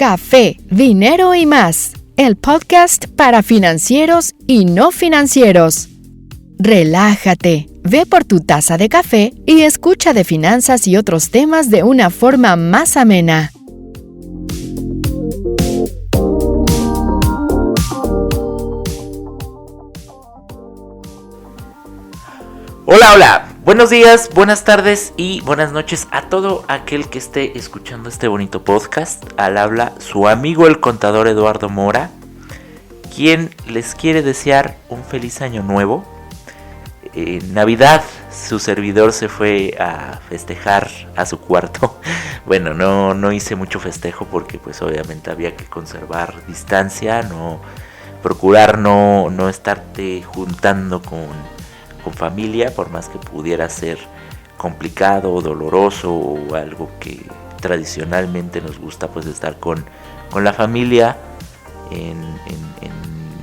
Café, dinero y más. El podcast para financieros y no financieros. Relájate, ve por tu taza de café y escucha de finanzas y otros temas de una forma más amena. Hola, buenos días, buenas tardes y buenas noches a todo aquel que esté escuchando este bonito podcast. Al habla su amigo el contador Eduardo Mora, quien les quiere desear un feliz año nuevo. En Navidad su servidor se fue a festejar a su cuarto. Bueno, no hice mucho festejo porque pues obviamente había que conservar distancia, procurar no estarte juntando con familia, por más que pudiera ser complicado o doloroso o algo que tradicionalmente nos gusta, pues estar con la familia en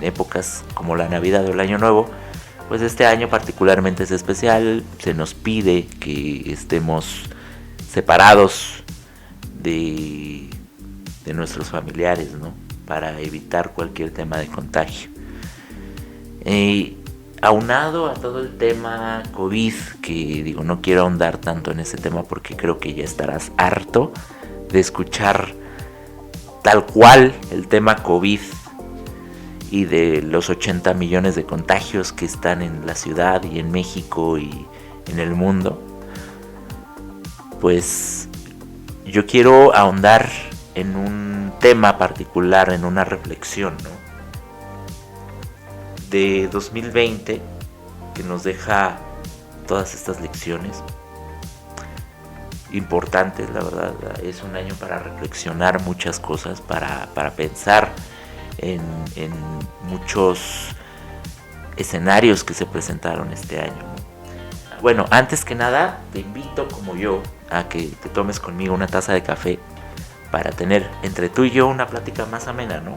épocas como la Navidad o el Año Nuevo. Pues este año particularmente es especial, se nos pide que estemos separados de nuestros familiares, ¿no? Para evitar cualquier tema de contagio. Aunado a todo el tema COVID, que no quiero ahondar tanto en ese tema porque creo que ya estarás harto de escuchar tal cual el tema COVID y de los 80 millones de contagios que están en la ciudad y en México y en el mundo. Pues yo quiero ahondar en un tema particular, en una reflexión, ¿no? De 2020, que nos deja todas estas lecciones importantes. La verdad, es un año para reflexionar muchas cosas, para pensar en muchos escenarios que se presentaron este año. Bueno, antes que nada, te invito como yo a que te tomes conmigo una taza de café para tener entre tú y yo una plática más amena, ¿no?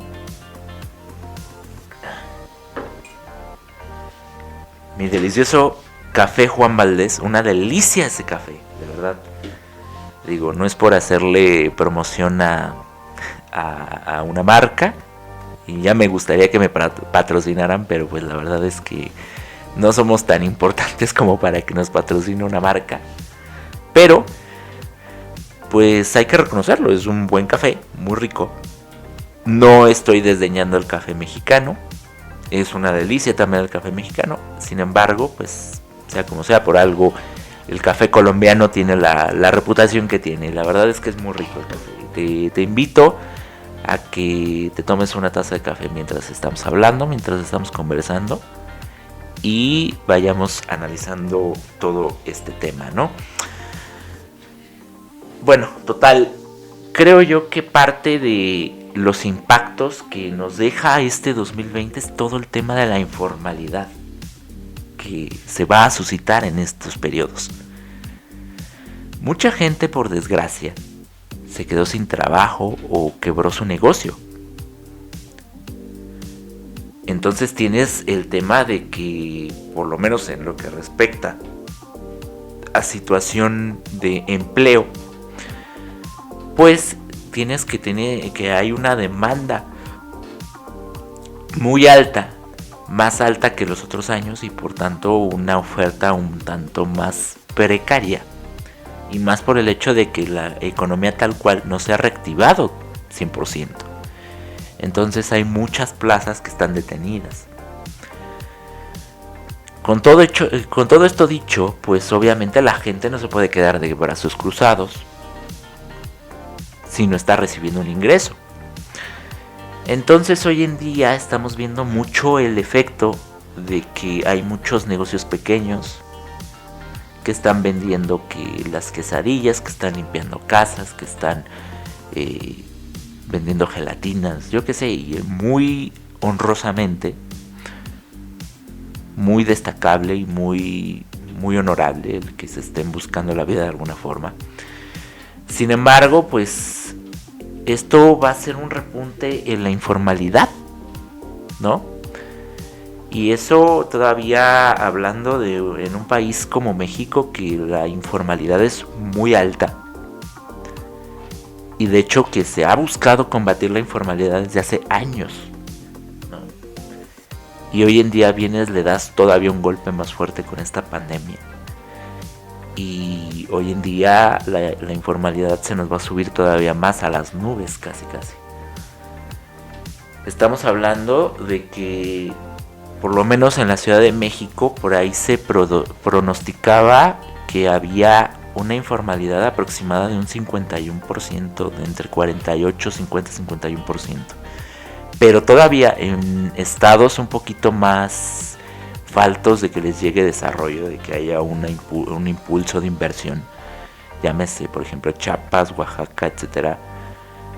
Mi delicioso café Juan Valdez, una delicia ese café, de verdad. No es por hacerle promoción a una marca, y ya me gustaría que me patrocinaran, pero pues la verdad es que no somos tan importantes como para que nos patrocine una marca. Pero pues hay que reconocerlo, es un buen café, muy rico. No estoy desdeñando el café mexicano. Es una delicia también el café mexicano. Sin embargo, pues sea como sea, por algo el café colombiano tiene la reputación que tiene. La verdad es que es muy rico el café. Te invito a que te tomes una taza de café mientras estamos hablando, mientras estamos conversando, y vayamos analizando todo este tema, ¿no? Bueno, total, creo yo que parte de los impactos que nos deja este 2020 es todo el tema de la informalidad que se va a suscitar en estos periodos. Mucha gente, por desgracia, se quedó sin trabajo o quebró su negocio. Entonces tienes el tema de que, por lo menos en lo que respecta a situación de empleo, pues tienes que tener que hay una demanda muy alta, más alta que los otros años, y por tanto una oferta un tanto más precaria, y más por el hecho de que la economía tal cual no se ha reactivado 100%. Entonces hay muchas plazas que están detenidas. Con todo esto dicho, pues obviamente la gente no se puede quedar de brazos cruzados si no está recibiendo un ingreso. Entonces hoy en día estamos viendo mucho el efecto de que hay muchos negocios pequeños que están vendiendo que las quesadillas, que están limpiando casas, que están vendiendo gelatinas, yo qué sé, y muy honrosamente, muy destacable y muy honorable el que se estén buscando la vida de alguna forma. Sin embargo, pues esto va a ser un repunte en la informalidad, ¿no? Y eso todavía hablando en un país como México, que la informalidad es muy alta. y de hecho que se ha buscado combatir la informalidad desde hace años, ¿no? Y hoy en día vienes, le das todavía un golpe más fuerte con esta pandemia. Y hoy en día la informalidad se nos va a subir todavía más a las nubes, casi. Estamos hablando de que, por lo menos en la Ciudad de México, por ahí se pronosticaba que había una informalidad aproximada de un 51%, de entre 48, 50, 51%. Pero todavía en estados un poquito más faltos de que les llegue desarrollo, de que haya un impulso de inversión, llámese por ejemplo Chiapas, Oaxaca, etcétera.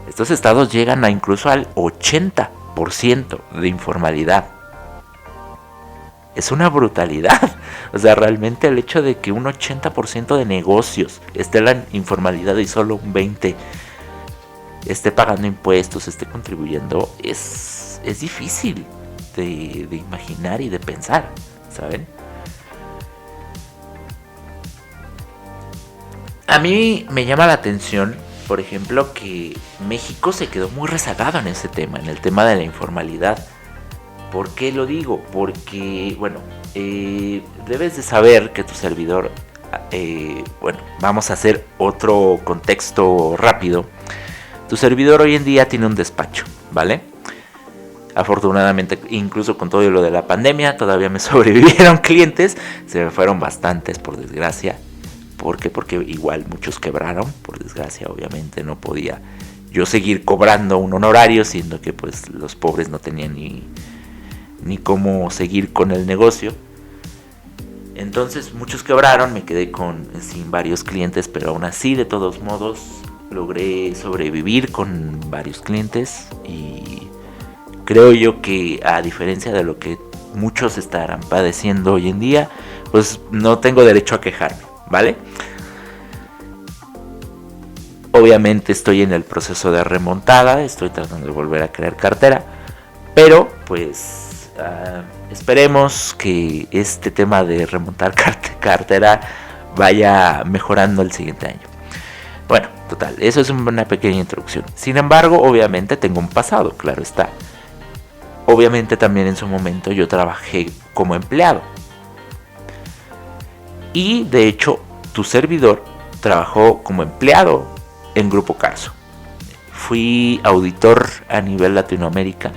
Estos estados llegan a incluso al 80% de informalidad. Es una brutalidad. O sea, realmente el hecho de que un 80% de negocios esté en la informalidad y solo un 20% esté pagando impuestos, esté contribuyendo, es difícil de imaginar y de pensar, ¿saben? A mí me llama la atención, por ejemplo, que México se quedó muy rezagado en ese tema, en el tema de la informalidad. ¿Por qué lo digo? Porque, bueno, debes de saber que tu servidor, bueno, vamos a hacer otro contexto rápido. Tu servidor hoy en día tiene un despacho, ¿vale? Afortunadamente, incluso con todo lo de la pandemia, todavía me sobrevivieron clientes. Se me fueron bastantes, por desgracia. ¿Por qué? Porque igual muchos quebraron, por desgracia, obviamente no podía yo seguir cobrando un honorario, siendo que pues los pobres no tenían ni cómo seguir con el negocio. Entonces muchos quebraron, me quedé sin varios clientes, pero aún así, de todos modos, logré sobrevivir con varios clientes. Y creo yo que, a diferencia de lo que muchos estarán padeciendo hoy en día, pues no tengo derecho a quejarme, ¿vale? Obviamente estoy en el proceso de remontada, estoy tratando de volver a crear cartera, pero pues esperemos que este tema de remontar cartera vaya mejorando el siguiente año. Bueno, total, eso es una pequeña introducción. Sin embargo, obviamente tengo un pasado, claro está. Obviamente también en su momento yo trabajé como empleado. Y de hecho, tu servidor trabajó como empleado en Grupo Carso. Fui auditor a nivel Latinoamérica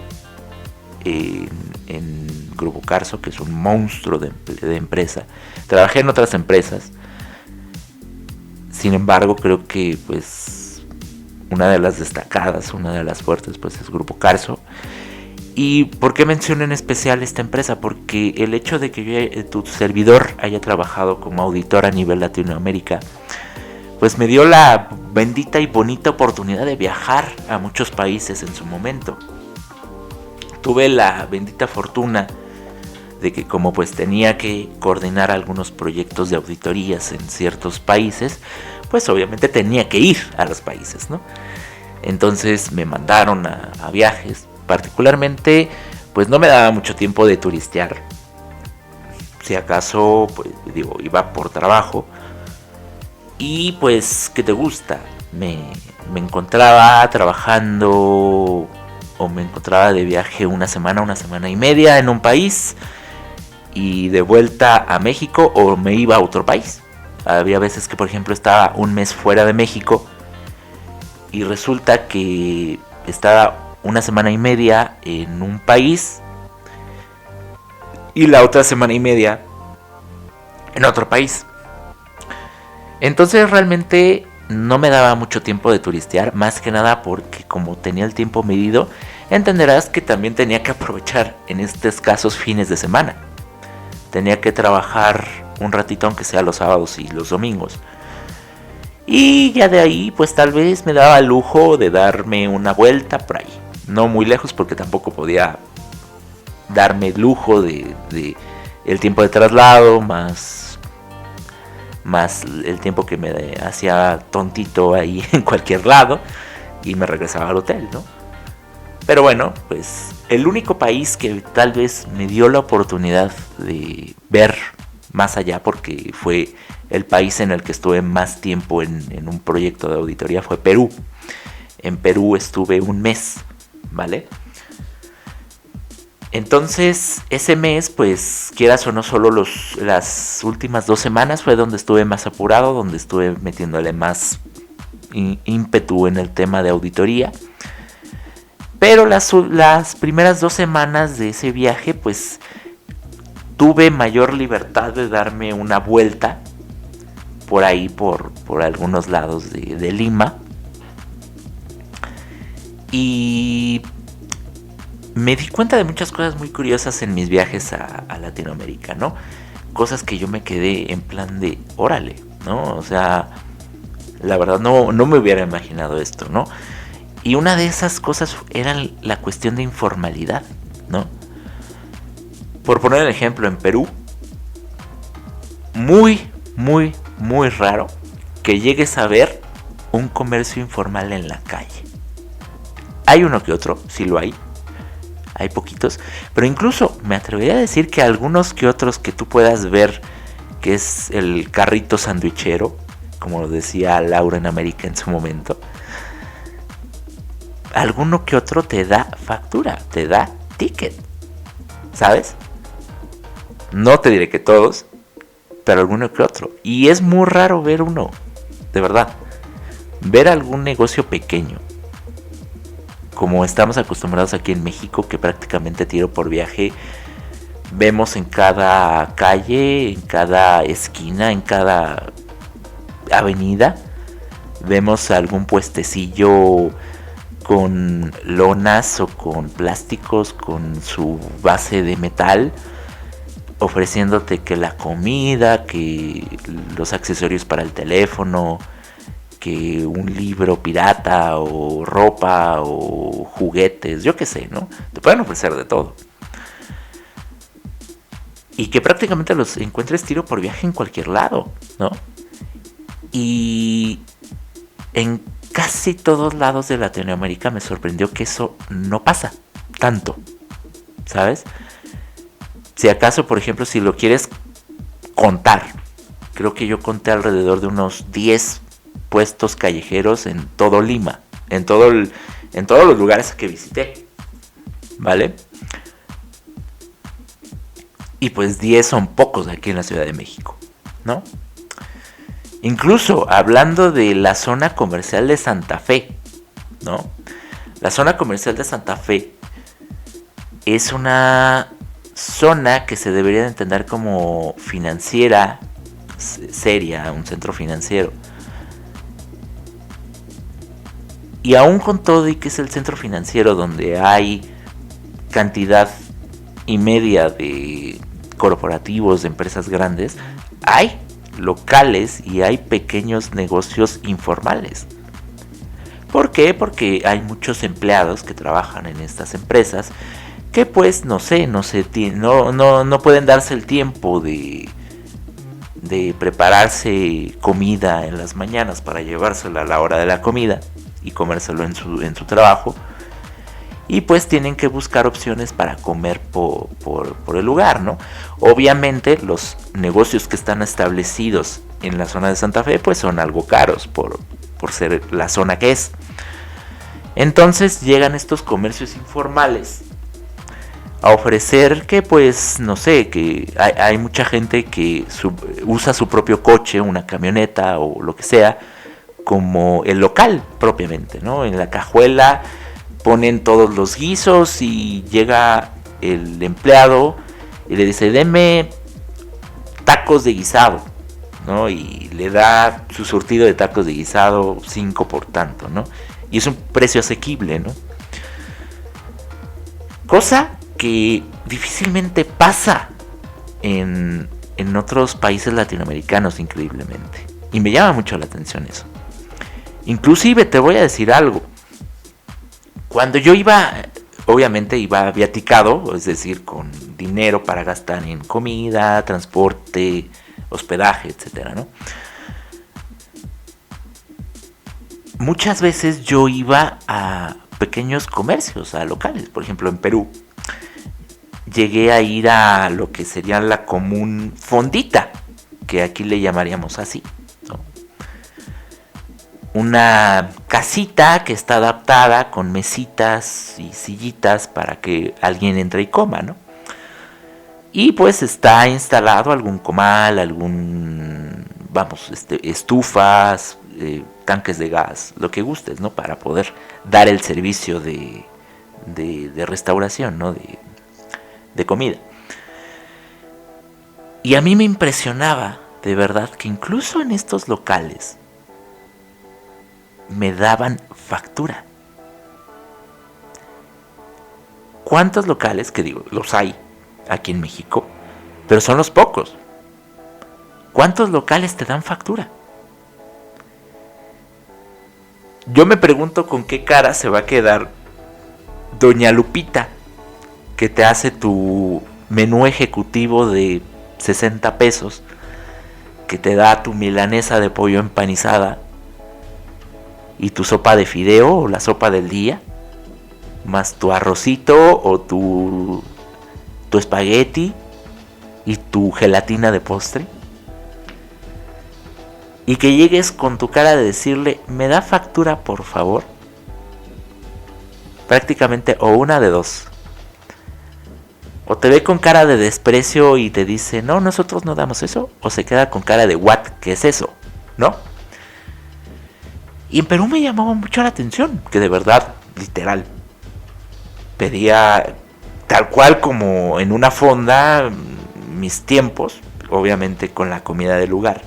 en Grupo Carso, que es un monstruo de empresa. Trabajé en otras empresas. Sin embargo, creo que pues una de las destacadas, una de las fuertes, pues es Grupo Carso. ¿Y por qué menciono en especial esta empresa? Porque el hecho de que tu servidor haya trabajado como auditor a nivel Latinoamérica, pues me dio la bendita y bonita oportunidad de viajar a muchos países en su momento. Tuve la bendita fortuna de que, como pues tenía que coordinar algunos proyectos de auditorías en ciertos países, pues obviamente tenía que ir a los países, ¿no? Entonces me mandaron a viajes. Particularmente, pues no me daba mucho tiempo de turistear. Si acaso, pues digo, iba por trabajo. Y pues, ¿qué te gusta? Me encontraba trabajando, o me encontraba de viaje una semana y media en un país, y de vuelta a México, o me iba a otro país. Había veces que, por ejemplo, estaba un mes fuera de México, y resulta que estaba una semana y media en un país y la otra semana y media en otro país. Entonces realmente no me daba mucho tiempo de turistear, más que nada porque, como tenía el tiempo medido, entenderás que también tenía que aprovechar en estos casos fines de semana. Tenía que trabajar un ratito, aunque sea los sábados y los domingos. Y ya de ahí, pues tal vez me daba el lujo de darme una vuelta por ahí. No muy lejos, porque tampoco podía darme el lujo de el tiempo de traslado, más el tiempo que me hacía tontito ahí en cualquier lado, y me regresaba al hotel, ¿no? Pero bueno, pues el único país que tal vez me dio la oportunidad de ver más allá, porque fue el país en el que estuve más tiempo en un proyecto de auditoría, fue Perú. En Perú estuve un mes, ¿vale? Entonces, ese mes, pues, quieras o no, solo las últimas 2 semanas fue donde estuve más apurado, donde estuve metiéndole más ímpetu en el tema de auditoría. Pero las primeras 2 semanas de ese viaje, pues, tuve mayor libertad de darme una vuelta por ahí, por algunos lados de Lima. Y me di cuenta de muchas cosas muy curiosas en mis viajes a Latinoamérica, ¿no? Cosas que yo me quedé en plan de, órale, ¿no? O sea, la verdad no me hubiera imaginado esto, ¿no? Y una de esas cosas era la cuestión de informalidad, ¿no? Por poner el ejemplo, en Perú, muy, muy, muy raro que llegues a ver un comercio informal en la calle. Hay uno que otro, sí lo hay poquitos, pero incluso me atrevería a decir que algunos que otros que tú puedas ver, que es el carrito sandwichero, como lo decía Laura en América en su momento, alguno que otro te da factura, te da ticket, ¿sabes? No te diré que todos, pero alguno que otro. Y es muy raro ver uno, de verdad, ver algún negocio pequeño, como estamos acostumbrados aquí en México, que prácticamente tiro por viaje vemos en cada calle, en cada esquina, en cada avenida, vemos algún puestecillo con lonas o con plásticos, con su base de metal, ofreciéndote que la comida, que los accesorios para el teléfono, que un libro pirata o ropa o juguetes, yo qué sé, ¿no? Te pueden ofrecer de todo. Y que prácticamente los encuentres tiro por viaje en cualquier lado, ¿no? Y en casi todos lados de Latinoamérica me sorprendió que eso no pasa tanto, ¿sabes? Si acaso, por ejemplo, si lo quieres contar, creo que yo conté alrededor de unos 10 puestos callejeros en todo Lima, en todos los lugares que visité, ¿vale? Y pues 10 son pocos aquí en la Ciudad de México, ¿no? Incluso hablando de la zona comercial de Santa Fe, ¿no? La zona comercial de Santa Fe es una zona que se debería de entender como financiera, seria, un centro financiero. Y aún con todo y que es el centro financiero donde hay cantidad y media de corporativos, de empresas grandes, hay locales y hay pequeños negocios informales. ¿Por qué? Porque hay muchos empleados que trabajan en estas empresas que pues no pueden darse el tiempo de prepararse comida en las mañanas para llevársela a la hora de la comida y comérselo en su trabajo, y pues tienen que buscar opciones para comer por el lugar, ¿no? Obviamente los negocios que están establecidos en la zona de Santa Fe pues son algo caros por ser la zona que es. Entonces llegan estos comercios informales a ofrecer que pues no sé, que hay mucha gente que usa su propio coche, una camioneta o lo que sea, como el local propiamente, ¿no? En la cajuela ponen todos los guisos y llega el empleado y le dice, deme tacos de guisado, ¿no? Y le da su surtido de tacos de guisado 5 por tanto, ¿no? Y es un precio asequible, ¿no? Cosa que difícilmente pasa en otros países latinoamericanos, increíblemente. Y me llama mucho la atención eso. Inclusive te voy a decir algo. Cuando yo iba, obviamente iba viaticado, es decir, con dinero para gastar en comida, transporte, hospedaje, etcétera, ¿no? Muchas veces yo iba a pequeños comercios, a locales. Por ejemplo, en Perú llegué a ir a lo que sería la común fondita, que aquí le llamaríamos así, ¿no? una casita que está adaptada con mesitas y sillitas para que alguien entre y coma, ¿no? Y pues está instalado algún comal, estufas, tanques de gas, lo que gustes, ¿no? Para poder dar el servicio de restauración, ¿no? De comida. Y a mí me impresionaba, de verdad, que incluso en estos locales me daban factura. ¿Cuántos locales, que digo, los hay aquí en México, pero son los pocos? ¿Cuántos locales te dan factura? Yo me pregunto con qué cara se va a quedar Doña Lupita, que te hace tu menú ejecutivo de 60 pesos, que te da tu milanesa de pollo empanizada y tu sopa de fideo o la sopa del día, más tu arrocito o tu espagueti y tu gelatina de postre. Y que llegues con tu cara de decirle, ¿me da factura, por favor? Prácticamente o una de dos. O te ve con cara de desprecio y te dice, no, nosotros no damos eso. O se queda con cara de, ¿what? ¿Qué es eso? ¿No? Y en Perú me llamaba mucho la atención, que de verdad, literal, pedía tal cual como en una fonda mis tiempos, obviamente con la comida del lugar.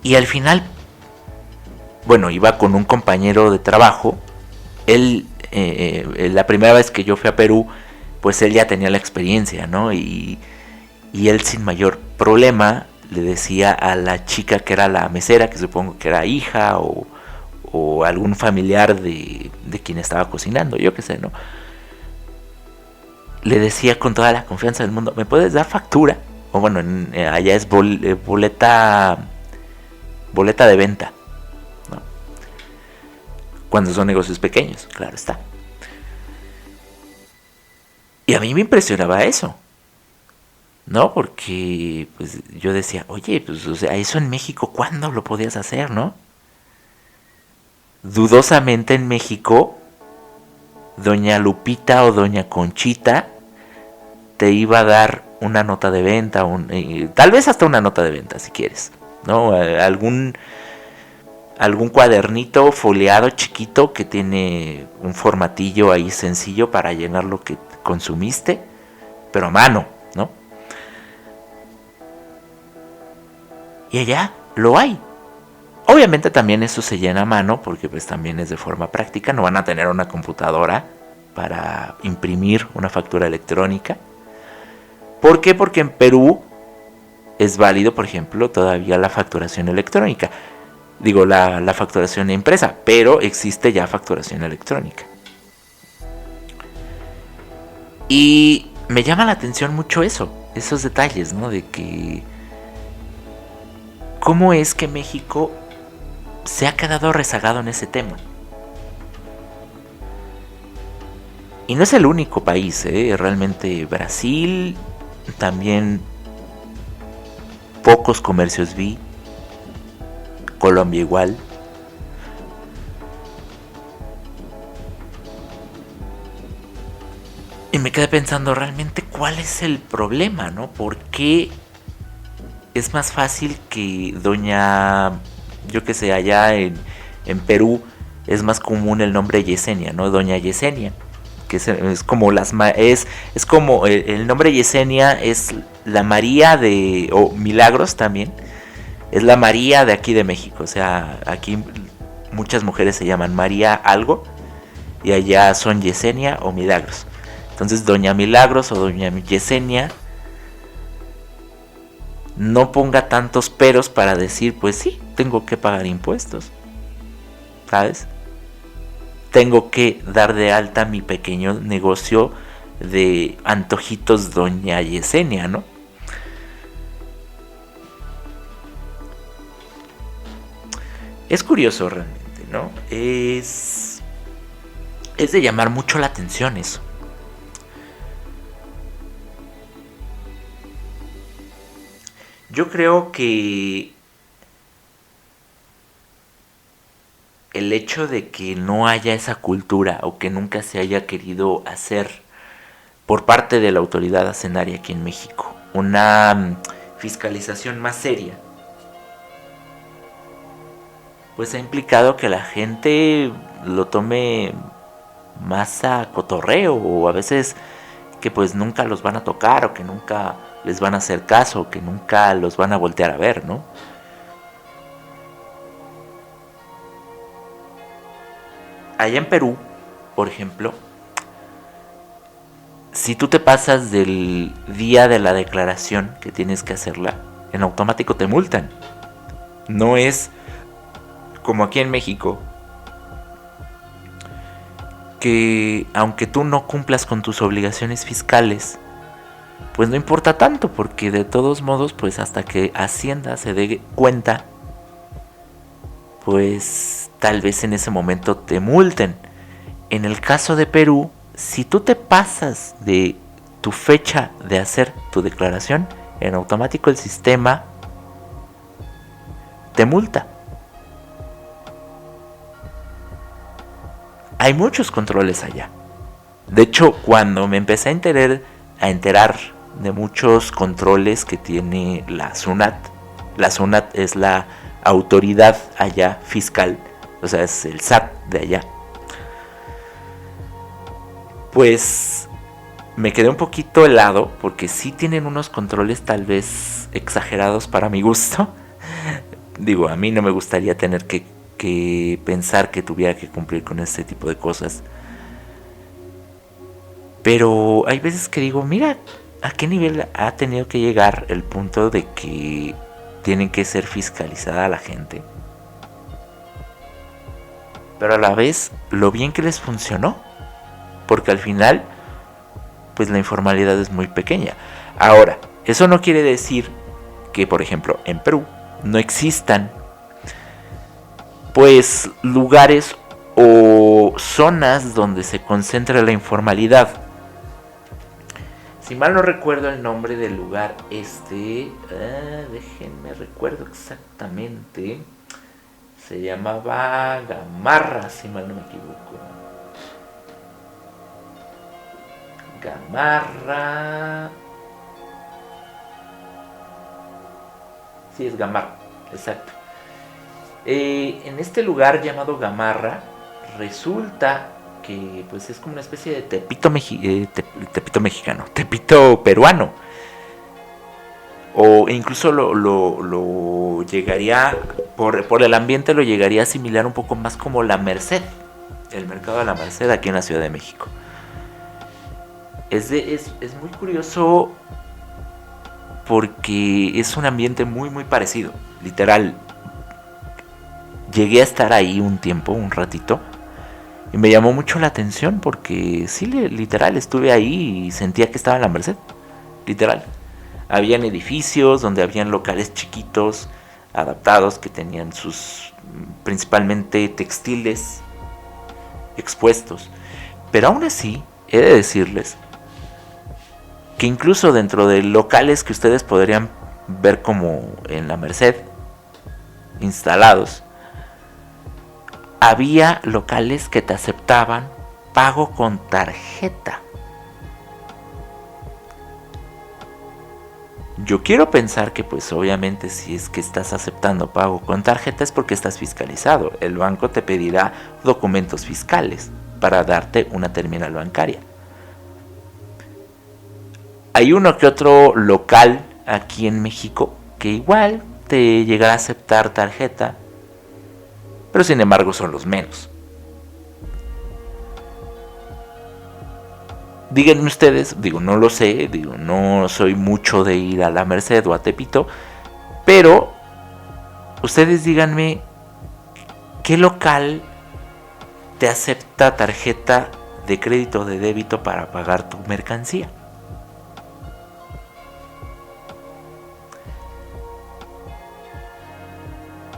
Y al final, bueno, iba con un compañero de trabajo. Él, la primera vez que yo fui a Perú, pues él ya tenía la experiencia, ¿no? Y él sin mayor problema le decía a la chica que era la mesera, que supongo que era hija o algún familiar de quien estaba cocinando, yo qué sé, ¿no? Le decía con toda la confianza del mundo, ¿me puedes dar factura? O bueno, allá es boleta de venta, ¿no? Cuando son negocios pequeños, claro está. Y a mí me impresionaba eso, ¿no? Porque pues yo decía, oye, pues o sea, eso en México, ¿cuándo lo podías hacer, no? Dudosamente en México, Doña Lupita o Doña Conchita te iba a dar una nota de venta, tal vez hasta una nota de venta si quieres, ¿no? Algún cuadernito foliado chiquito que tiene un formatillo ahí sencillo para llenar lo que consumiste, pero a mano, ¿no? Y allá lo hay. Obviamente también eso se llena a mano porque pues también es de forma práctica, no van a tener una computadora para imprimir una factura electrónica. ¿Por qué? Porque en Perú es válido, por ejemplo, todavía la facturación electrónica. Digo, la facturación impresa, pero existe ya facturación electrónica. Y me llama la atención mucho esos detalles, ¿no? De que cómo es que México se ha quedado rezagado en ese tema. Y no es el único país, realmente Brasil también pocos comercios vi, Colombia igual. Y me quedé pensando realmente cuál es el problema, ¿no? ¿Por qué es más fácil que yo que sé, allá en Perú es más común el nombre Yesenia, ¿no? Doña Yesenia, que es como es como el nombre Yesenia es la María o Milagros también, es la María de aquí de México, o sea, aquí muchas mujeres se llaman María algo y allá son Yesenia o Milagros. Entonces Doña Milagros o Doña Yesenia no ponga tantos peros para decir, pues sí, tengo que pagar impuestos, ¿sabes? Tengo que dar de alta mi pequeño negocio de antojitos Doña Yesenia, ¿no? Es curioso realmente, ¿no? Es de llamar mucho la atención eso. Yo creo que el hecho de que no haya esa cultura o que nunca se haya querido hacer por parte de la autoridad hacendaria aquí en México una fiscalización más seria, pues ha implicado que la gente lo tome más a cotorreo, o a veces que pues nunca los van a tocar, o que nunca les van a hacer caso, o que nunca los van a voltear a ver, ¿no? Allá en Perú, por ejemplo, si tú te pasas del día de la declaración que tienes que hacerla, en automático te multan. No es como aquí en México, que aunque tú no cumplas con tus obligaciones fiscales, pues no importa tanto, porque de todos modos, pues hasta que Hacienda se dé cuenta, pues tal vez en ese momento te multen. En el caso de Perú, si tú te pasas de tu fecha de hacer tu declaración, en automático el sistema te multa. Hay muchos controles allá. De hecho, cuando me empecé a enterar de muchos controles que tiene la SUNAT es la autoridad allá fiscal, o sea, es el SAT de allá, pues me quedé un poquito helado, porque sí tienen unos controles tal vez exagerados para mi gusto. Digo, a mí no me gustaría tener que pensar que tuviera que cumplir con este tipo de cosas. Pero hay veces que digo, mira, ¿a qué nivel ha tenido que llegar el punto de que tienen que ser fiscalizada la gente? Pero a la vez, lo bien que les funcionó. Porque al final, pues la informalidad es muy pequeña. Ahora, eso no quiere decir que, por ejemplo, en Perú no existan pues lugares o zonas donde se concentra la informalidad. Si mal no recuerdo el nombre del lugar déjenme recuerdo exactamente. Se llamaba Gamarra, si mal no me equivoco. Gamarra. Sí, es Gamarra, exacto. En este lugar llamado Gamarra, resulta que pues es como una especie de Tepito mexicano, Tepito peruano. O incluso lo llegaría, por el ambiente lo llegaría a asimilar un poco más como la Merced, el mercado de la Merced aquí en la Ciudad de México. Es muy curioso porque es un ambiente muy muy parecido, literal. Llegué a estar ahí un tiempo, un ratito, y me llamó mucho la atención porque sí, literal, estuve ahí y sentía que estaba en la Merced, literal. Habían edificios donde habían locales chiquitos, adaptados, que tenían sus principalmente textiles expuestos. Pero aún así, he de decirles que incluso dentro de locales que ustedes podrían ver como en la Merced, instalados, había locales que te aceptaban pago con tarjeta. Yo quiero pensar que pues obviamente si es que estás aceptando pago con tarjeta es porque estás fiscalizado. El banco te pedirá documentos fiscales para darte una terminal bancaria. Hay uno que otro local aquí en México que igual te llegará a aceptar tarjeta, pero sin embargo son los menos. Díganme ustedes, digo, no lo sé, digo, no soy mucho de ir a la Merced o a Tepito, pero ustedes díganme qué local te acepta tarjeta de crédito o de débito para pagar tu mercancía.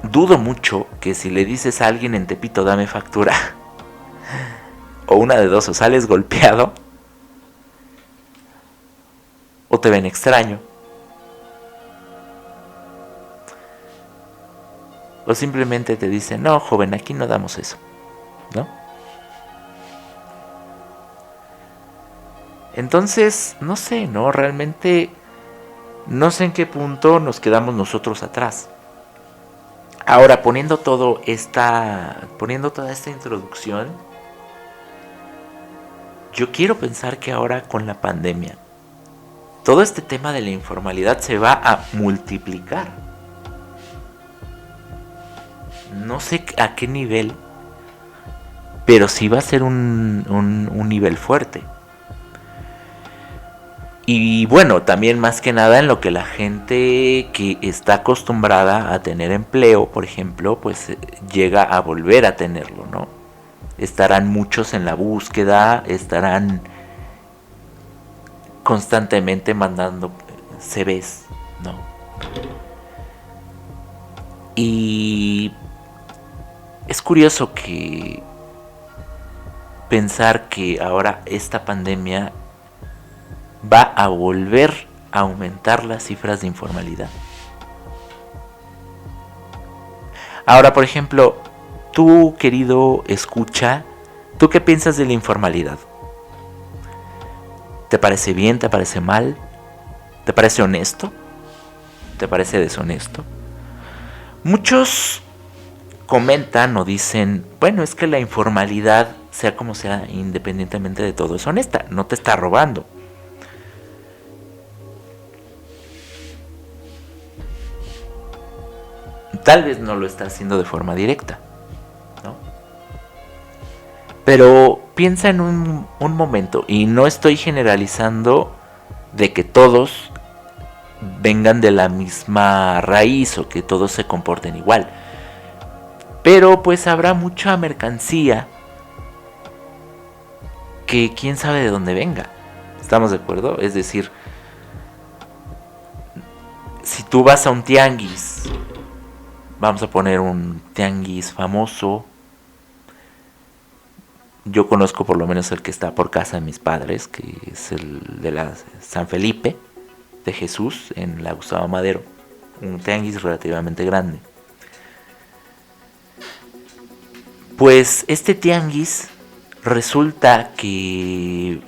Dudo mucho que si le dices a alguien en Tepito dame factura, o una de dos, o sales golpeado o te ven extraño. O simplemente te dicen, no, joven, aquí no damos eso, ¿no? Entonces, no sé, ¿no? Realmente no sé en qué punto nos quedamos nosotros atrás. Ahora, poniendo toda esta introducción, yo quiero pensar que ahora con la pandemia, todo este tema de la informalidad se va a multiplicar. No sé a qué nivel, pero sí va a ser un nivel fuerte. Y bueno, también más que nada en lo que la gente que está acostumbrada a tener empleo, por ejemplo, pues llega a volver a tenerlo, ¿no? Estarán muchos en la búsqueda, estarán constantemente mandando CVs, ¿no? Y es curioso que pensar que ahora esta pandemia va a volver a aumentar las cifras de informalidad. Ahora, por ejemplo, tú, querido escucha, ¿tú qué piensas de la informalidad? ¿Te parece bien? ¿Te parece mal? ¿Te parece honesto? ¿Te parece deshonesto? Muchos comentan o dicen, bueno, es que la informalidad, sea como sea, independientemente de todo, es honesta, no te está robando. Tal vez no lo está haciendo de forma directa, ¿no? Pero piensa en un momento, y no estoy generalizando de que todos vengan de la misma raíz o que todos se comporten igual. Pero pues habrá mucha mercancía que quién sabe de dónde venga. ¿Estamos de acuerdo? Es decir, si tú vas a un tianguis, vamos a poner un tianguis famoso. Yo conozco por lo menos el que está por casa de mis padres, que es el de la San Felipe de Jesús en la Gustavo Madero. Un tianguis relativamente grande. Pues este tianguis resulta que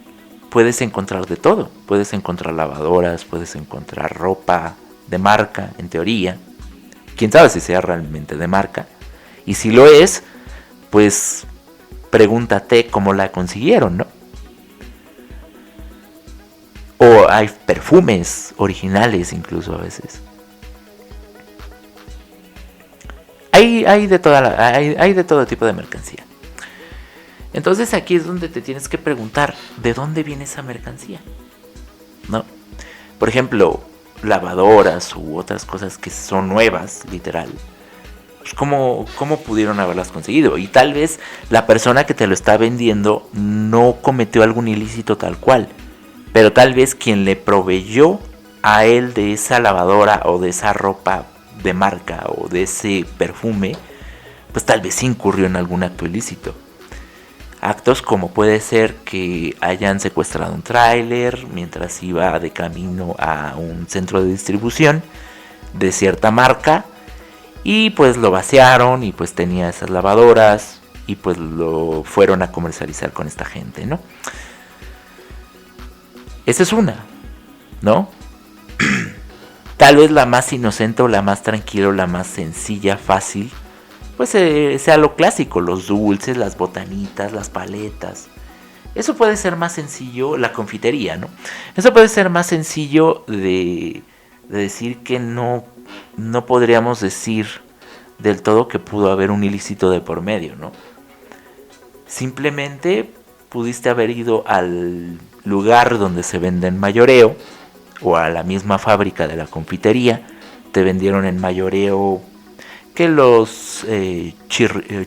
puedes encontrar de todo. Puedes encontrar lavadoras, puedes encontrar ropa de marca, en teoría. Quién sabe si sea realmente de marca. Y si lo es, pues pregúntate cómo la consiguieron, ¿no? O hay perfumes originales incluso a veces. Hay de todo tipo de mercancía. Entonces aquí es donde te tienes que preguntar, ¿de dónde viene esa mercancía? ¿No? Por ejemplo, lavadoras u otras cosas que son nuevas, literal. Pues ¿cómo pudieron haberlas conseguido? Y tal vez la persona que te lo está vendiendo no cometió algún ilícito tal cual, pero tal vez quien le proveyó a él de esa lavadora o de esa ropa de marca o de ese perfume, pues tal vez incurrió en algún acto ilícito. Actos como puede ser que hayan secuestrado un tráiler mientras iba de camino a un centro de distribución de cierta marca y pues lo vaciaron y pues tenía esas lavadoras y pues lo fueron a comercializar con esta gente, ¿no? Esa es una, ¿no? Tal vez la más inocente o la más tranquila o la más sencilla, fácil, pues sea lo clásico, los dulces, las botanitas, las paletas. Eso puede ser más sencillo, la confitería, ¿no? Eso puede ser más sencillo de decir que no podríamos decir del todo que pudo haber un ilícito de por medio, ¿no? Simplemente pudiste haber ido al lugar donde se vende en mayoreo o a la misma fábrica de la confitería, te vendieron en mayoreo que los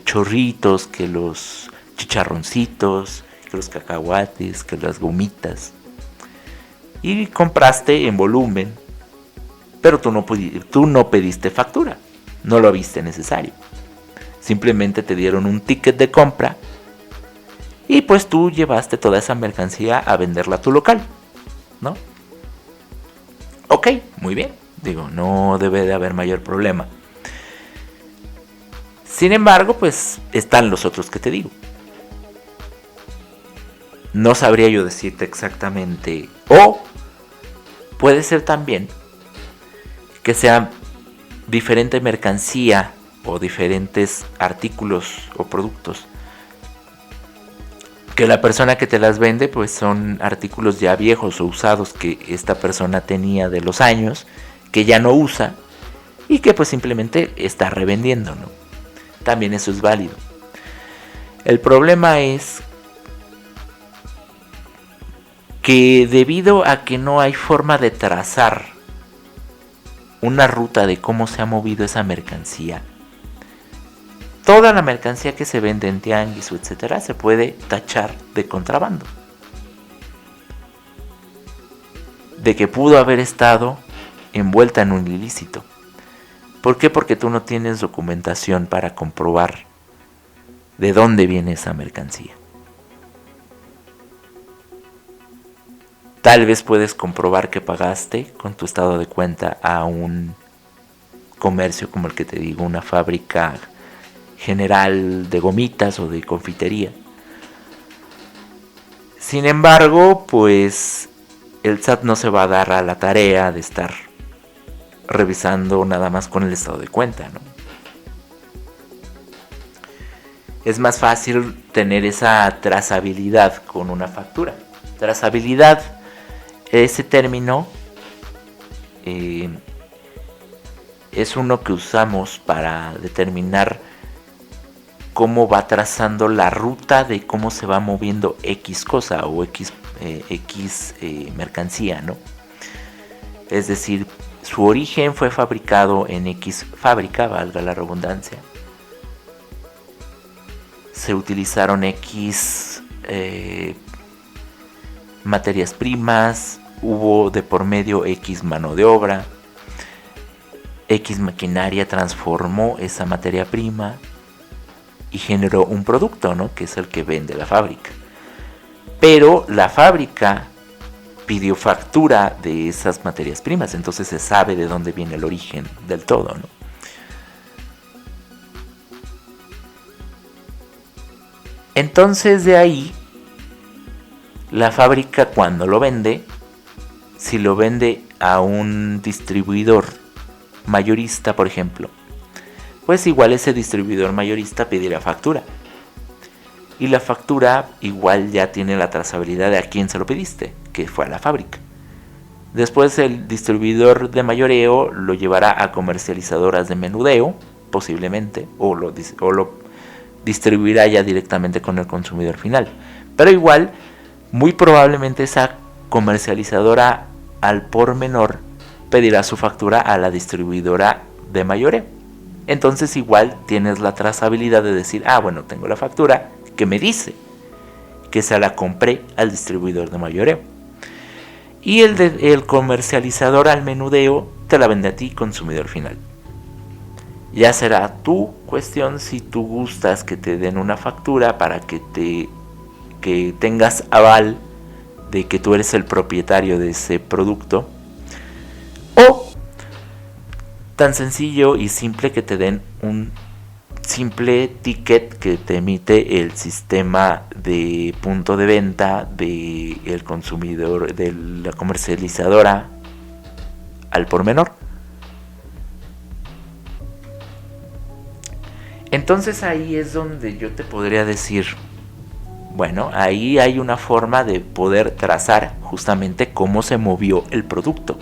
chorritos, que los chicharroncitos, que los cacahuates, que las gomitas. Y compraste en volumen, pero tú no pediste factura, no lo viste necesario. Simplemente te dieron un ticket de compra y pues tú llevaste toda esa mercancía a venderla a tu local, ¿no? Ok, muy bien. Digo, no debe de haber mayor problema. Sin embargo, pues están los otros que te digo. No sabría yo decirte exactamente. O puede ser también que sea diferente mercancía o diferentes artículos o productos, que la persona que te las vende pues son artículos ya viejos o usados que esta persona tenía de los años, que ya no usa y que pues simplemente está revendiendo, ¿no? También eso es válido. El problema es que debido a que no hay forma de trazar una ruta de cómo se ha movido esa mercancía, toda la mercancía que se vende en tianguis o etcétera se puede tachar de contrabando, de que pudo haber estado envuelta en un ilícito. ¿Por qué? Porque tú no tienes documentación para comprobar de dónde viene esa mercancía. Tal vez puedes comprobar que pagaste con tu estado de cuenta a un comercio como el que te digo, una fábrica general de gomitas o de confitería. Sin embargo, pues el SAT no se va a dar a la tarea de estar revisando nada más con el estado de cuenta, ¿no? Es más fácil tener esa trazabilidad con una factura. Trazabilidad, ese término es uno que usamos para determinar cómo va trazando la ruta de cómo se va moviendo X cosa o X mercancía, ¿no? Es decir, su origen fue fabricado en X fábrica, valga la redundancia. Se utilizaron X materias primas, hubo de por medio X mano de obra, X maquinaria transformó esa materia prima y generó un producto, ¿no? Que es el que vende la fábrica. Pero la fábrica pidió factura de esas materias primas, entonces se sabe de dónde viene el origen del todo, ¿no? Entonces de ahí, la fábrica cuando lo vende, si lo vende a un distribuidor mayorista, por ejemplo, pues igual ese distribuidor mayorista pedirá factura. Y la factura igual ya tiene la trazabilidad de a quién se lo pediste, que fue a la fábrica. Después el distribuidor de mayoreo lo llevará a comercializadoras de menudeo, posiblemente, o lo distribuirá ya directamente con el consumidor final. Pero igual, muy probablemente esa comercializadora al por menor pedirá su factura a la distribuidora de mayoreo. Entonces igual tienes la trazabilidad de decir, bueno, tengo la factura que me dice que se la compré al distribuidor de mayoreo. Y el comercializador al menudeo te la vende a ti, consumidor final. Ya será tu cuestión si tú gustas que te den una factura para que tengas aval de que tú eres el propietario de ese producto, o tan sencillo y simple que te den un simple ticket que te emite el sistema de punto de venta del consumidor, de la comercializadora al por menor. Entonces ahí es donde yo te podría decir, bueno, ahí hay una forma de poder trazar justamente cómo se movió el producto.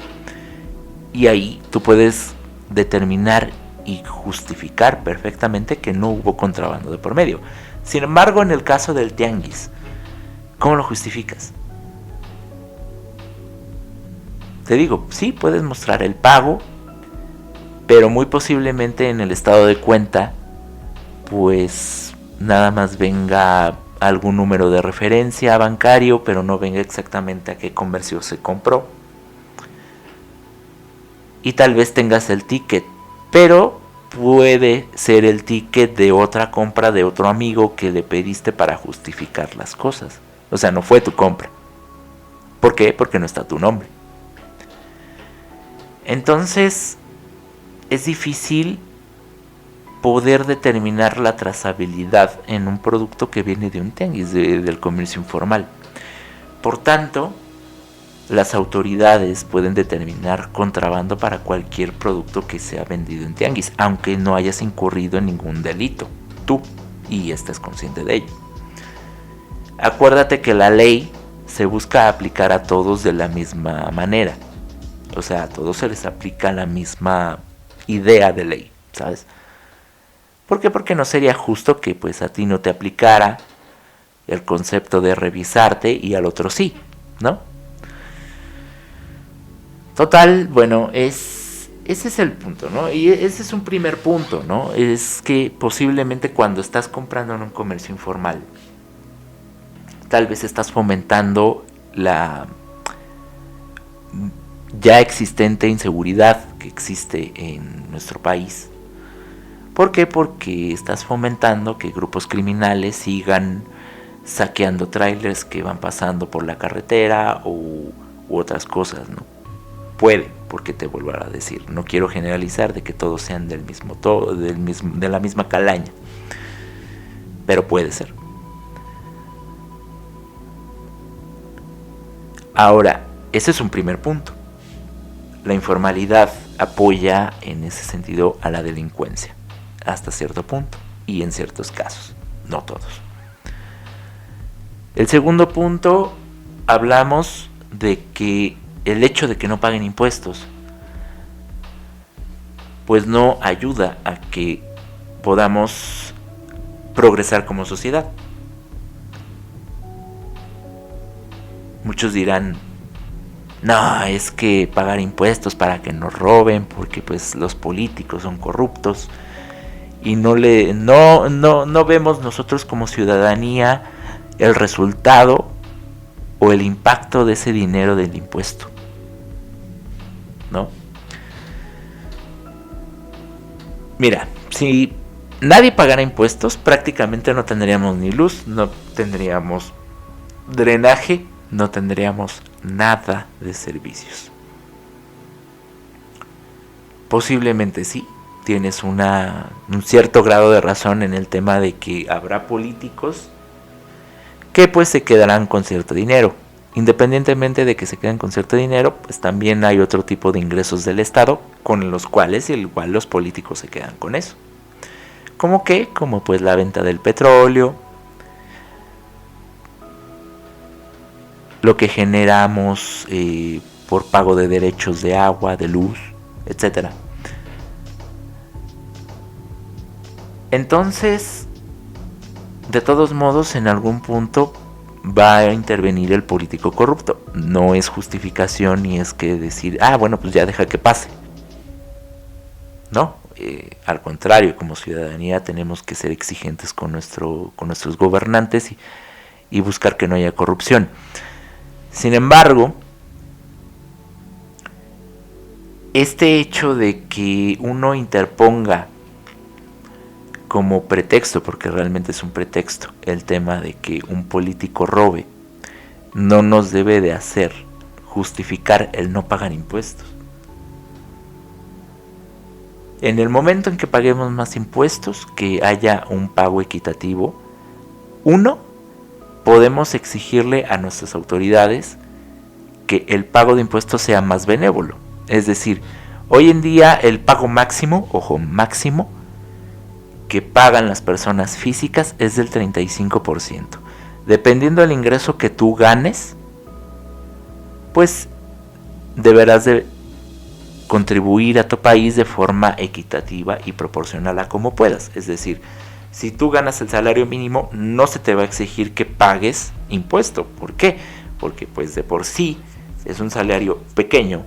Y ahí tú puedes determinar y justificar perfectamente que no hubo contrabando de por medio. Sin embargo, en el caso del tianguis, ¿cómo lo justificas? Te digo, sí, puedes mostrar el pago, pero muy posiblemente en el estado de cuenta, pues nada más venga algún número de referencia bancario, pero no venga exactamente a qué comercio se compró. Y tal vez tengas el ticket, pero puede ser el ticket de otra compra de otro amigo que le pediste para justificar las cosas. O sea, no fue tu compra. ¿Por qué? Porque no está tu nombre. Entonces, es difícil poder determinar la trazabilidad en un producto que viene de un tianguis, del comercio informal. Por tanto, las autoridades pueden determinar contrabando para cualquier producto que sea vendido en tianguis, aunque no hayas incurrido en ningún delito, tú, y estés consciente de ello. Acuérdate que la ley se busca aplicar a todos de la misma manera. O sea, a todos se les aplica la misma idea de ley, ¿sabes? ¿Por qué? Porque no sería justo que pues a ti no te aplicara el concepto de revisarte y al otro sí, ¿no? Total, bueno, ese es el punto, ¿no? Y ese es un primer punto, ¿no? Es que posiblemente cuando estás comprando en un comercio informal, tal vez estás fomentando la ya existente inseguridad que existe en nuestro país. ¿Por qué? Porque estás fomentando que grupos criminales sigan saqueando trailers que van pasando por la carretera u otras cosas, ¿no? Puede, porque te vuelvo a decir, no quiero generalizar de que todos sean de la misma calaña, pero puede ser. Ahora, ese es un primer punto. La informalidad apoya en ese sentido a la delincuencia, hasta cierto punto, y en ciertos casos, no todos. El segundo punto, hablamos de que el hecho de que no paguen impuestos, pues no ayuda a que podamos progresar como sociedad. Muchos dirán, no, es que pagar impuestos para que nos roben, porque pues los políticos son corruptos y no vemos nosotros como ciudadanía el resultado o el impacto de ese dinero del impuesto, ¿no? Mira, si nadie pagara impuestos, prácticamente no tendríamos ni luz, no tendríamos drenaje, no tendríamos nada de servicios. Posiblemente sí, tienes un cierto grado de razón en el tema de que habrá políticos que pues se quedarán con cierto dinero. Independientemente de que se queden con cierto dinero, pues también hay otro tipo de ingresos del Estado con los cuales igual los políticos se quedan con eso. ¿Cómo qué? Como pues la venta del petróleo, lo que generamos por pago de derechos de agua, de luz, etc. Entonces, de todos modos, en algún punto va a intervenir el político corrupto. No es justificación ni es que decir, bueno, pues ya deja que pase. No, al contrario, como ciudadanía tenemos que ser exigentes con nuestros gobernantes y buscar que no haya corrupción. Sin embargo, este hecho de que uno interponga como pretexto, porque realmente es un pretexto, el tema de que un político robe, no nos debe de hacer justificar el no pagar impuestos. En el momento en que paguemos más impuestos, que haya un pago equitativo, podemos exigirle a nuestras autoridades que el pago de impuestos sea más benévolo. Es decir, hoy en día el pago máximo, máximo, que pagan las personas físicas es del 35%. Dependiendo del ingreso que tú ganes, pues deberás de contribuir a tu país de forma equitativa y proporcional a como puedas. Es decir, si tú ganas el salario mínimo, no se te va a exigir que pagues impuesto. ¿Por qué? Porque pues de por sí es un salario pequeño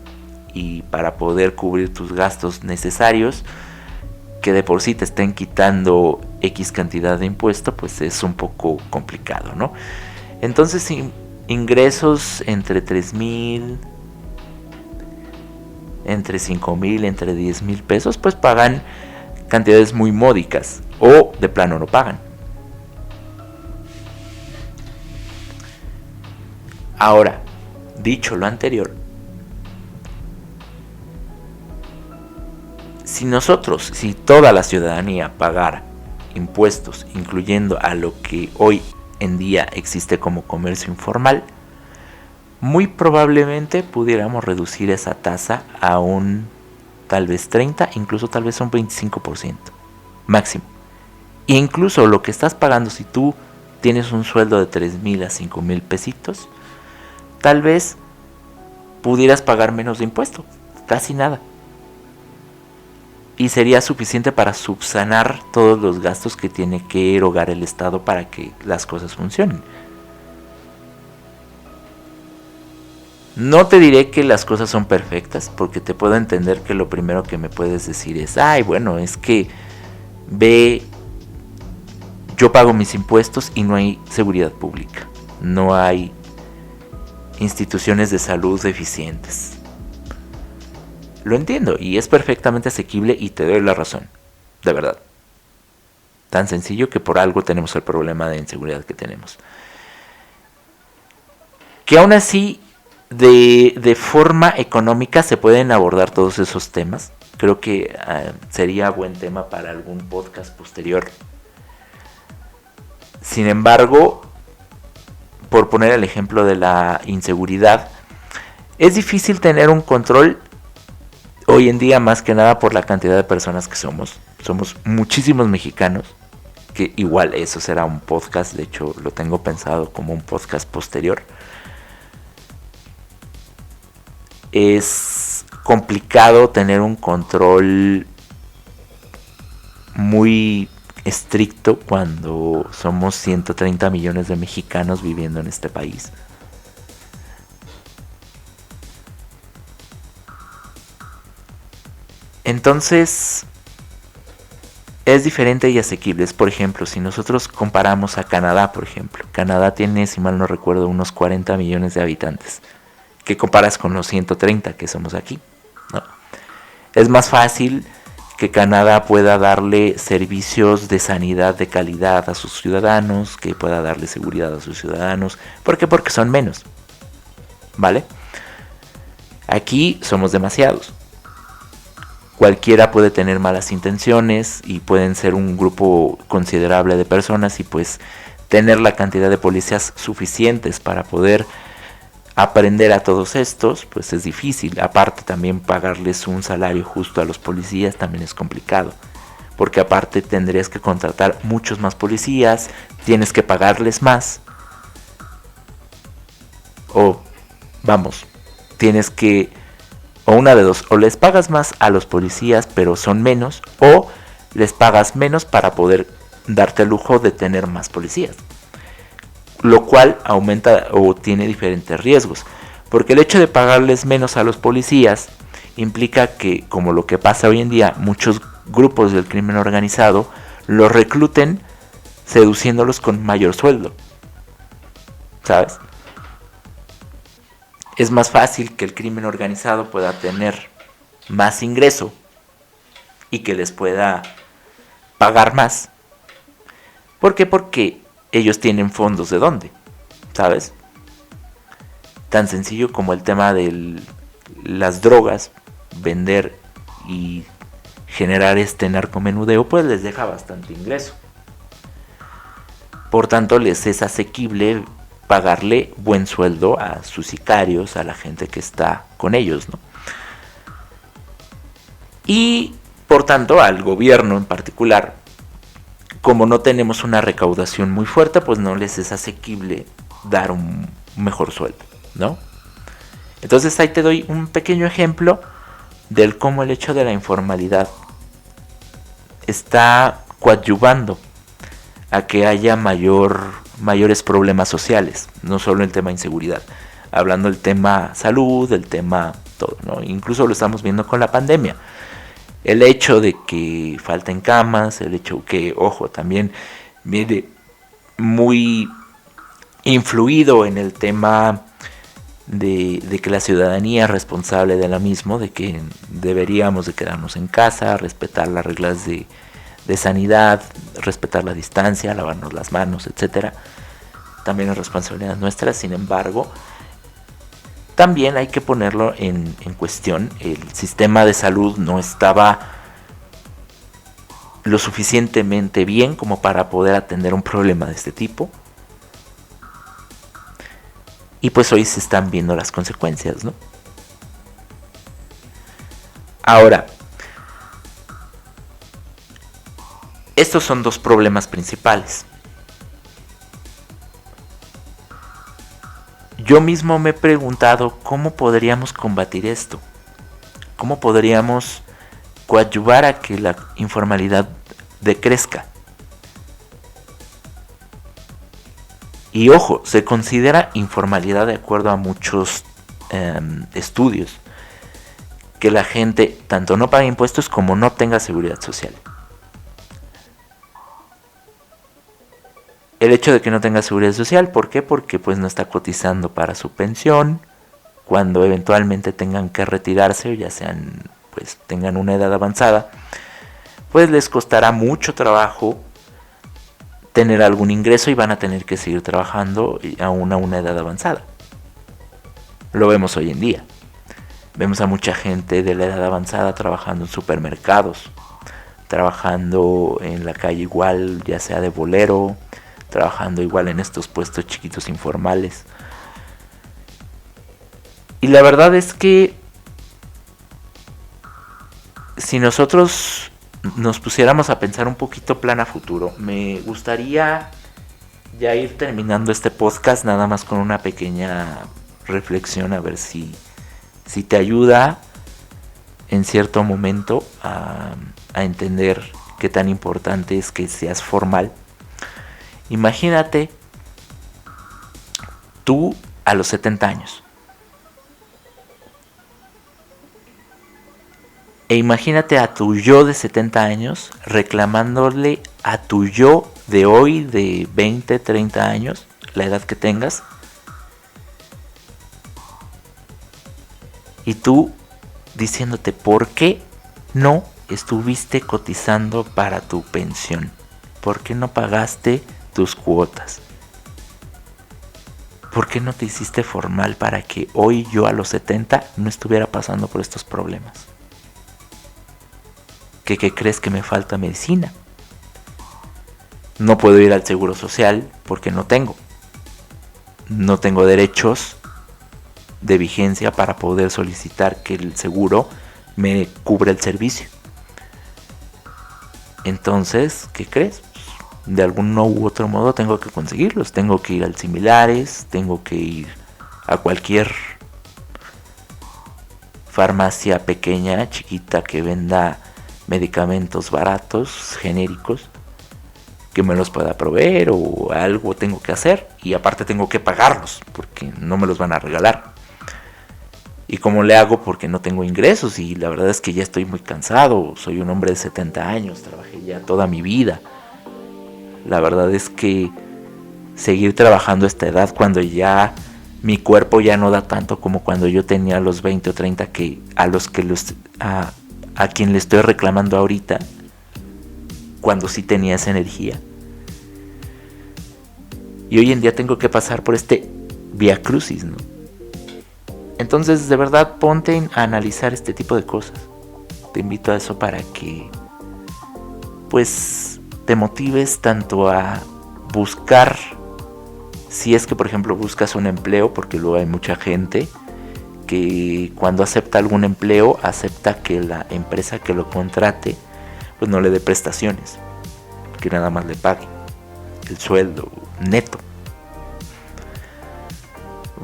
y para poder cubrir tus gastos necesarios, que de por sí te estén quitando X cantidad de impuesto, pues es un poco complicado, ¿no? Entonces, ingresos entre 3,000, entre 5,000, entre 10,000 pesos, pues pagan cantidades muy módicas o de plano no pagan. Ahora, dicho lo anterior, si toda la ciudadanía pagara impuestos, incluyendo a lo que hoy en día existe como comercio informal, muy probablemente pudiéramos reducir esa tasa a un tal vez 30, incluso tal vez un 25% máximo. E incluso lo que estás pagando, si tú tienes un sueldo de 3,000 a 5,000 pesitos, tal vez pudieras pagar menos de impuesto, casi nada. Y sería suficiente para subsanar todos los gastos que tiene que erogar el Estado para que las cosas funcionen. No te diré que las cosas son perfectas, porque te puedo entender que lo primero que me puedes decir es, ay, bueno, es que yo pago mis impuestos y no hay seguridad pública, no hay instituciones de salud eficientes. Lo entiendo y es perfectamente asequible y te doy la razón, de verdad. Tan sencillo que por algo tenemos el problema de inseguridad que tenemos. Que aún así, de forma económica se pueden abordar todos esos temas. Creo que sería buen tema para algún podcast posterior. Sin embargo, por poner el ejemplo de la inseguridad, es difícil tener un control hoy en día, más que nada por la cantidad de personas que somos. Somos muchísimos mexicanos, que igual eso será un podcast, de hecho lo tengo pensado como un podcast posterior. Es complicado tener un control muy estricto cuando somos 130 millones de mexicanos viviendo en este país. Entonces, es diferente y asequible. Por ejemplo, si nosotros comparamos a Canadá, por ejemplo. Canadá tiene, si mal no recuerdo, unos 40 millones de habitantes. ¿Qué comparas con los 130 que somos aquí? ¿No? Es más fácil que Canadá pueda darle servicios de sanidad de calidad a sus ciudadanos, que pueda darle seguridad a sus ciudadanos. ¿Por qué? Porque son menos. ¿Vale? Aquí somos demasiados. Cualquiera puede tener malas intenciones y pueden ser un grupo considerable de personas y pues tener la cantidad de policías suficientes para poder aprender a todos estos, pues es difícil. Aparte también pagarles un salario justo a los policías también es complicado. Porque aparte tendrías que contratar muchos más policías, tienes que pagarles más. O una de dos, o les pagas más a los policías pero son menos, o les pagas menos para poder darte el lujo de tener más policías. Lo cual aumenta o tiene diferentes riesgos, porque el hecho de pagarles menos a los policías implica que, como lo que pasa hoy en día, muchos grupos del crimen organizado los recluten seduciéndolos con mayor sueldo, ¿sabes? Es más fácil que el crimen organizado pueda tener más ingreso y que les pueda pagar más. ¿Por qué? Porque ellos tienen fondos de dónde, ¿sabes? Tan sencillo como el tema de las drogas, vender y generar este narcomenudeo, pues les deja bastante ingreso. Por tanto, les es asequible pagarle buen sueldo a sus sicarios, a la gente que está con ellos, ¿no? Y por tanto al gobierno en particular, como no tenemos una recaudación muy fuerte, pues no les es asequible dar un mejor sueldo, ¿no? Entonces ahí te doy un pequeño ejemplo del cómo el hecho de la informalidad está coadyuvando a que haya mayores problemas sociales, no solo el tema inseguridad, hablando del tema salud, del tema todo, ¿no? Incluso lo estamos viendo con la pandemia. El hecho de que falten camas, el hecho que, ojo, también viene muy influido en el tema de que la ciudadanía es responsable de la misma, de que deberíamos de quedarnos en casa, respetar las reglas de sanidad, respetar la distancia, lavarnos las manos, etcétera. También es responsabilidad nuestra. Sin embargo, también hay que ponerlo en cuestión. El sistema de salud no estaba lo suficientemente bien como para poder atender un problema de este tipo. Y pues hoy se están viendo las consecuencias, ¿no? Ahora, estos son dos problemas principales. Yo mismo me he preguntado cómo podríamos combatir esto. ¿Cómo podríamos coadyuvar a que la informalidad decrezca? Y ojo, se considera informalidad de acuerdo a muchos estudios que la gente tanto no pague impuestos como no tenga seguridad social. El hecho de que no tenga seguridad social, ¿por qué? Porque pues no está cotizando para su pensión. Cuando eventualmente tengan que retirarse, o ya sean, pues tengan una edad avanzada, pues les costará mucho trabajo tener algún ingreso y van a tener que seguir trabajando aún a una edad avanzada. Lo vemos hoy en día. Vemos a mucha gente de la edad avanzada trabajando en supermercados, trabajando en la calle igual, ya sea de bolero, trabajando igual en estos puestos chiquitos informales. Y la verdad es que si nosotros nos pusiéramos a pensar un poquito plan a futuro, me gustaría ya ir terminando este podcast nada más con una pequeña reflexión, a ver si te ayuda en cierto momento a entender qué tan importante es que seas formal. Imagínate tú a los 70 años. E imagínate a tu yo de 70 años reclamándole a tu yo de hoy de 20, 30 años, la edad que tengas. Y tú diciéndote por qué no estuviste cotizando para tu pensión. ¿Por qué no pagaste tus cuotas? ¿Por qué no te hiciste formal para que hoy yo a los 70 no estuviera pasando por estos problemas? ¿Qué crees que me falta medicina? No puedo ir al seguro social porque no tengo. No tengo derechos de vigencia para poder solicitar que el seguro me cubra el servicio. Entonces, ¿qué crees? De algún u otro modo tengo que conseguirlos. Tengo que ir al Similares, tengo que ir a cualquier farmacia pequeña, chiquita, que venda medicamentos baratos, genéricos, que me los pueda proveer, o algo tengo que hacer, y aparte tengo que pagarlos porque no me los van a regalar. ¿Y cómo le hago? Porque no tengo ingresos y la verdad es que ya estoy muy cansado. Soy un hombre de 70 años, trabajé ya toda mi vida. La verdad es que seguir trabajando a esta edad cuando ya mi cuerpo ya no da tanto como cuando yo tenía los 20 o 30, que a quien le estoy reclamando ahorita, cuando sí tenía esa energía. Y hoy en día tengo que pasar por este viacrucis, ¿no? Entonces, de verdad, ponte a analizar este tipo de cosas. Te invito a eso para que, pues, te motives tanto a buscar, si es que, por ejemplo, buscas un empleo, porque luego hay mucha gente que cuando acepta algún empleo, acepta que la empresa que lo contrate, pues no le dé prestaciones, que nada más le pague el sueldo neto.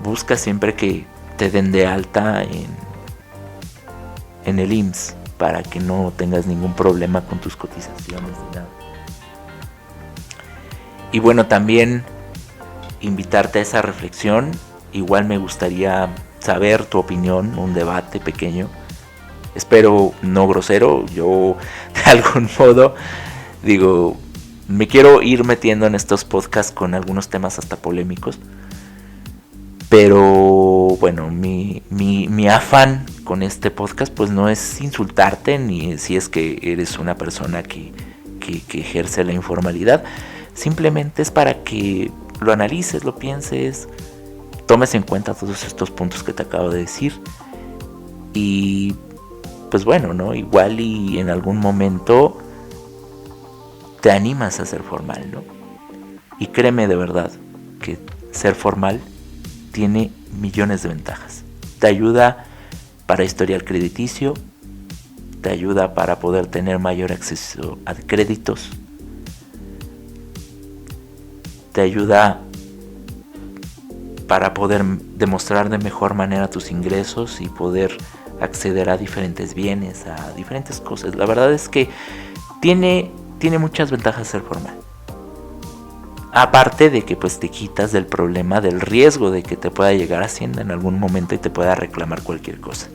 Busca siempre que te den de alta en el IMSS para que no tengas ningún problema con tus cotizaciones ni nada. Y bueno, también invitarte a esa reflexión. Igual me gustaría saber tu opinión, un debate pequeño. Espero no grosero. Yo de algún modo digo, me quiero ir metiendo en estos podcasts con algunos temas hasta polémicos. Pero bueno, mi afán con este podcast pues no es insultarte, ni si es que eres una persona que ejerce la informalidad. Simplemente es para que lo analices, lo pienses, tomes en cuenta todos estos puntos que te acabo de decir. Y pues bueno, ¿no? Igual y en algún momento te animas a ser formal, ¿no? Y créeme de verdad que ser formal tiene millones de ventajas. Te ayuda para historial crediticio, te ayuda para poder tener mayor acceso a créditos, te ayuda para poder demostrar de mejor manera tus ingresos y poder acceder a diferentes bienes, a diferentes cosas. La verdad es que tiene muchas ventajas ser formal. Aparte de que pues te quitas del problema, del riesgo de que te pueda llegar Hacienda en algún momento y te pueda reclamar cualquier cosa.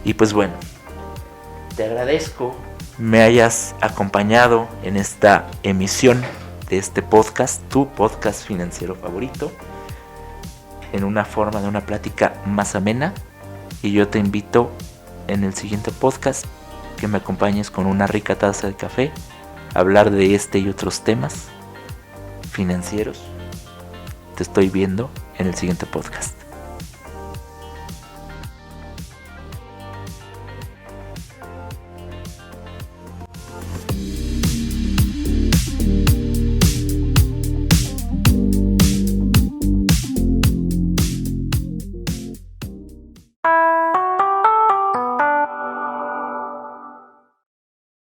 Y pues bueno, te agradezco me hayas acompañado en esta emisión de este podcast, tu podcast financiero favorito, en una forma de una plática más amena. Y yo te invito en el siguiente podcast que me acompañes con una rica taza de café a hablar de este y otros temas financieros. Te estoy viendo en el siguiente podcast.